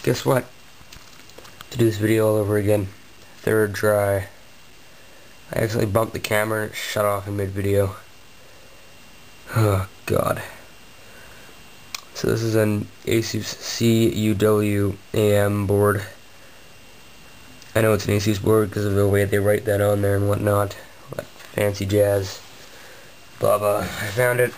Guess what? To do this video all over again. Third try. I actually bumped the camera and it shut off in mid-video. Oh god. So this is an Asus CUW AM board. I know it's an Asus board because of the way they write that on there and whatnot. That fancy jazz. Blah blah. I found it.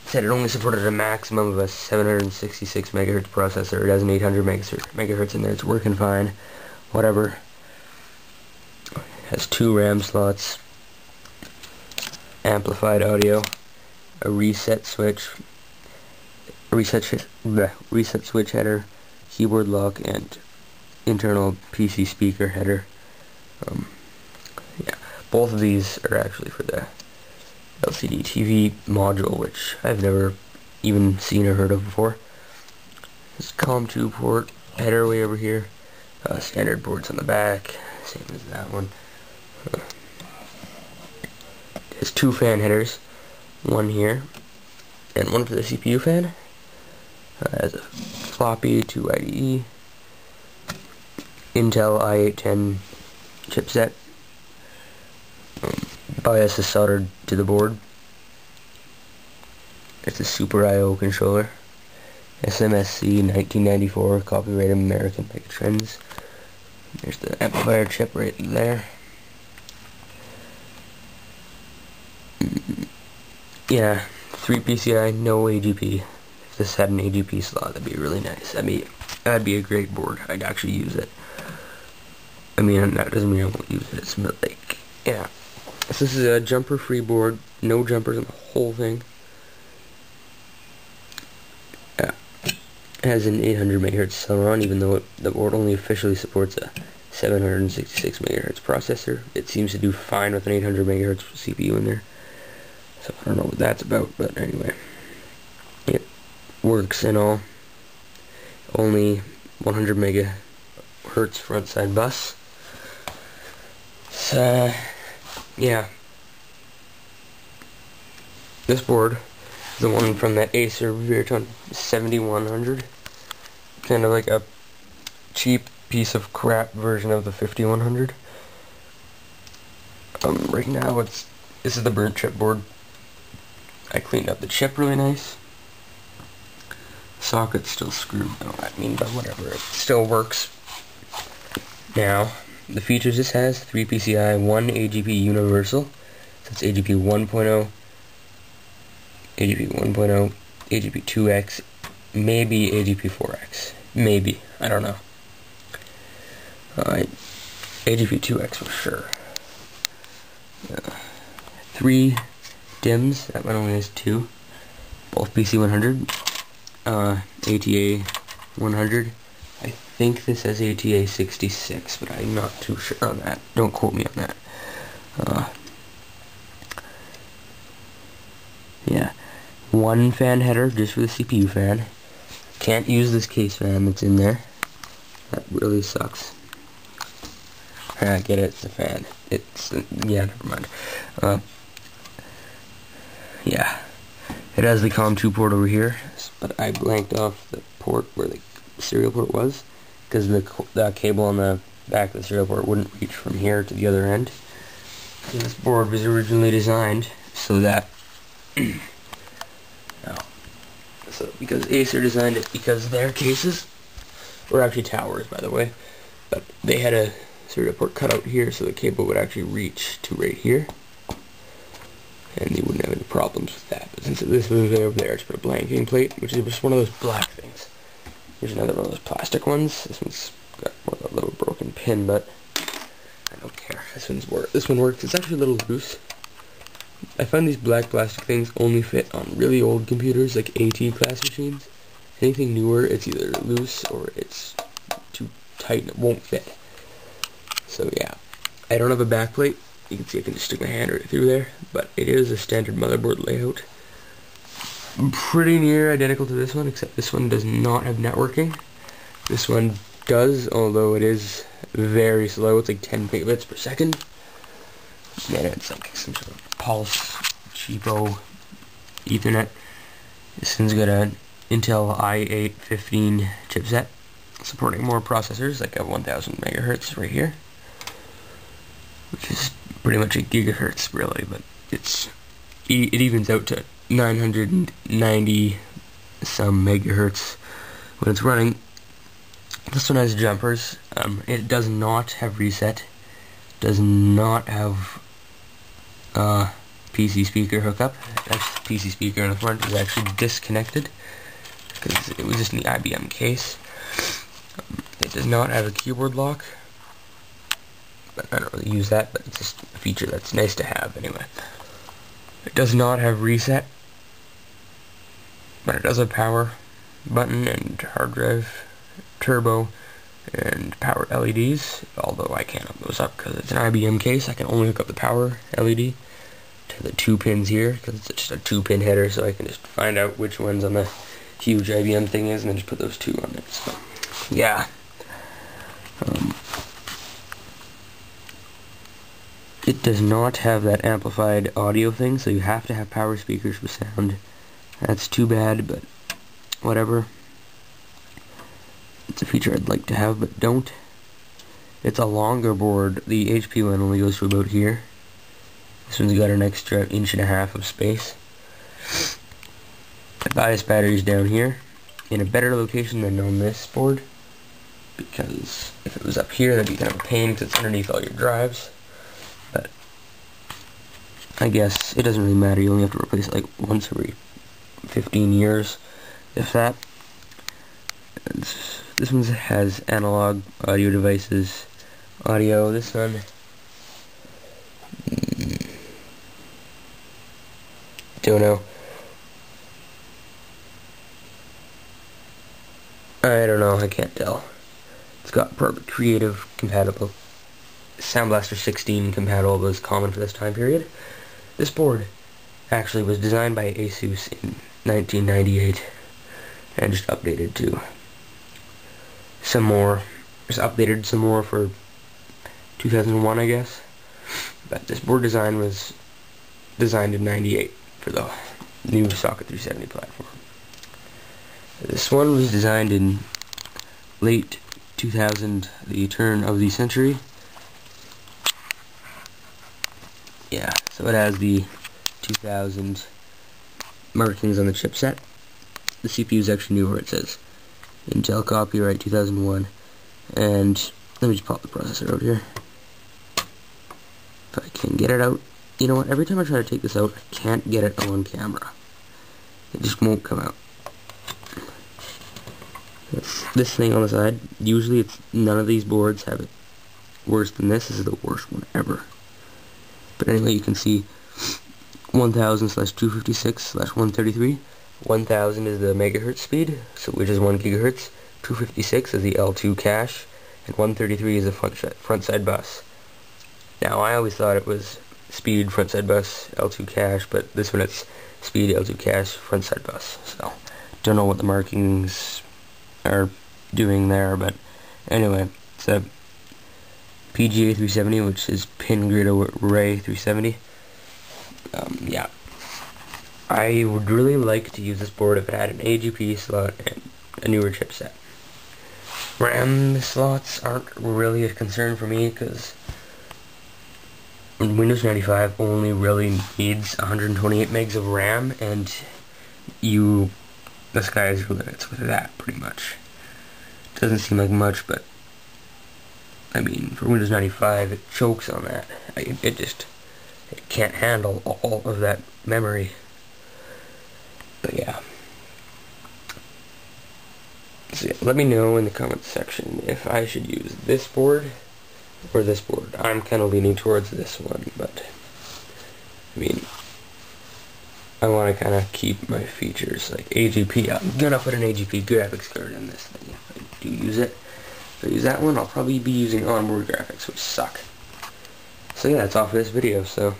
Said it only supported a maximum of a 766 megahertz processor. It has an 800 megahertz in there. It's working fine. Whatever. It has 2 RAM slots, amplified audio, a reset switch, reset switch header, keyboard lock, and internal PC speaker header. Yeah, both of these are actually for the LCD TV module, which I've never even seen or heard of before. This COM2 port header way over here. Standard ports on the back, same as that one. It has 2 fan headers, one here, and one for the CPU fan. Has a floppy, 2 IDE, Intel i8-10 chipset. BIOS is soldered to the board. It's a Super I/O controller. SMSC 1994, copyright American Megatrends. There's the amplifier chip right there. Yeah, 3 PCI, no AGP. If this had an AGP slot, that'd be really nice. That'd be a great board. I'd actually use it. I mean, that doesn't mean I won't use it. It's like, yeah. So this is a jumper-free board. No jumpers on the whole thing. Yeah. It has an 800 megahertz Celeron, even though the board only officially supports a 766 megahertz processor. It seems to do fine with an 800 megahertz CPU in there. So I don't know what that's about, but anyway. It works and all. Only 100 megahertz front side bus. So, yeah. This board, the one from that Acer Veriton 7100, kind of like a cheap piece of crap version of the 5100. Right now this is the burnt chip board. I cleaned up the chip really nice. Socket's still screwed. I don't know what I mean, but whatever. It still works. Now, the features this has: 3 PCI, 1 AGP universal. So it's AGP 1.0, AGP 1.0, AGP 2X, maybe AGP 4X. Maybe. I don't know. AGP 2X for sure. 3 DIMMs. That one only has 2. Both PC 100. ATA 100. I think this has ATA 66, but I'm not too sure on that. Don't quote me on that. Yeah. 1 fan header just for the CPU fan. Can't use this case fan that's in there. That really sucks. I get it, it's a fan. It's, yeah, never mind. Yeah. It has the COM2 port over here, but I blanked off the port where the serial port was, because the cable on the back of the serial port wouldn't reach from here to the other end. And this board was originally designed so that, because Acer designed it, because their cases were actually towers, by the way, but they had a serial port cut out here so the cable would actually reach to right here, and they wouldn't have any problems with that. But since this was over there, it's put a blanking plate, which is just one of those black things. Here's another one of those plastic ones. This one's got more of a little broken pin, but I don't care. This one works. It's actually a little loose. I find these black plastic things only fit on really old computers, like AT class machines. Anything newer, it's either loose or it's too tight and it won't fit. So yeah, I don't have a back plate. You can see I can just stick my hand right through there, but it is a standard motherboard layout. Pretty near identical to this one, except this one does not have networking. This one does, although it is very slow. It's like 10 megabits per second. And it's like some sort of pulse, cheapo Ethernet. This one's got an Intel i8-15 chipset. supporting more processors, like a 1000 megahertz right here, which is pretty much a gigahertz really, but it evens out to 990 some megahertz when it's running. This one has jumpers. It does not have reset, does not have PC speaker hookup. Actually, the PC speaker in the front is actually disconnected because it was just in the IBM case. It does not have a keyboard lock, but I don't really use that, but it's just a feature that's nice to have anyway. It does not have reset, but it does have power button and hard drive, turbo, and power LEDs, although I can't hook those up because it's an IBM case. I can only hook up the power LED to the 2 pins here because it's just a 2-pin header, so I can just find out which ones on the huge IBM thing is and then just put those 2 on it. So yeah, it does not have that amplified audio thing, so you have to have power speakers for sound. That's too bad, but whatever. It's a feature I'd like to have, but don't. It's a longer board. The HP one only goes to about here. This one's got an extra 1.5 inches of space. The bias battery's down here, in a better location than on this board, because if it was up here, that'd be kind of a pain because it's underneath all your drives. But I guess it doesn't really matter. You only have to replace it like once every 15 years, if that. And this one has analog audio devices, audio. This one, don't know. I don't know. I can't tell. It's got Creative compatible, Sound Blaster 16 compatible was common for this time period. This board actually was designed by Asus in 1998 and just updated to some more. Just updated some more for 2001, I guess. But this board design was designed in 98 for the new Socket 370 platform. This one was designed in late 2000, the turn of the century. Yeah, so it has the 2000 markings on the chipset. The CPU is actually new where it says Intel copyright 2001. And let me just pop the processor out here. If I can get it out. You know what, every time I try to take this out, I can't get it on camera. It just won't come out. This thing on the side, usually none of these boards have it worse than this. This is the worst one ever. But anyway, you can see 1000/256/133. 1000 is the megahertz speed, so which is 1 gigahertz. 256 is the L2 cache, and 133 is the front side bus. Now, I always thought it was speed front side bus L2 cache, but this one it's speed L2 cache front side bus. So, don't know what the markings are doing there, but anyway, it's a PGA 370, which is pin grid array 370. Yeah, I would really like to use this board if it had an AGP slot and a newer chipset. RAM slots aren't really a concern for me because Windows 95 only really needs 128 megs of RAM, and the sky's the limits with that, pretty much. Doesn't seem like much, but I mean, for Windows 95, it chokes on that. It can't handle all of that memory. But yeah. So yeah, let me know in the comments section if I should use this board or this board. I'm kind of leaning towards this one, but I mean, I want to kind of keep my features like AGP. I'm gonna put an AGP graphics card in this thing if I do use it. If I use that one, I'll probably be using onboard graphics, which suck. So yeah, that's all for this video. So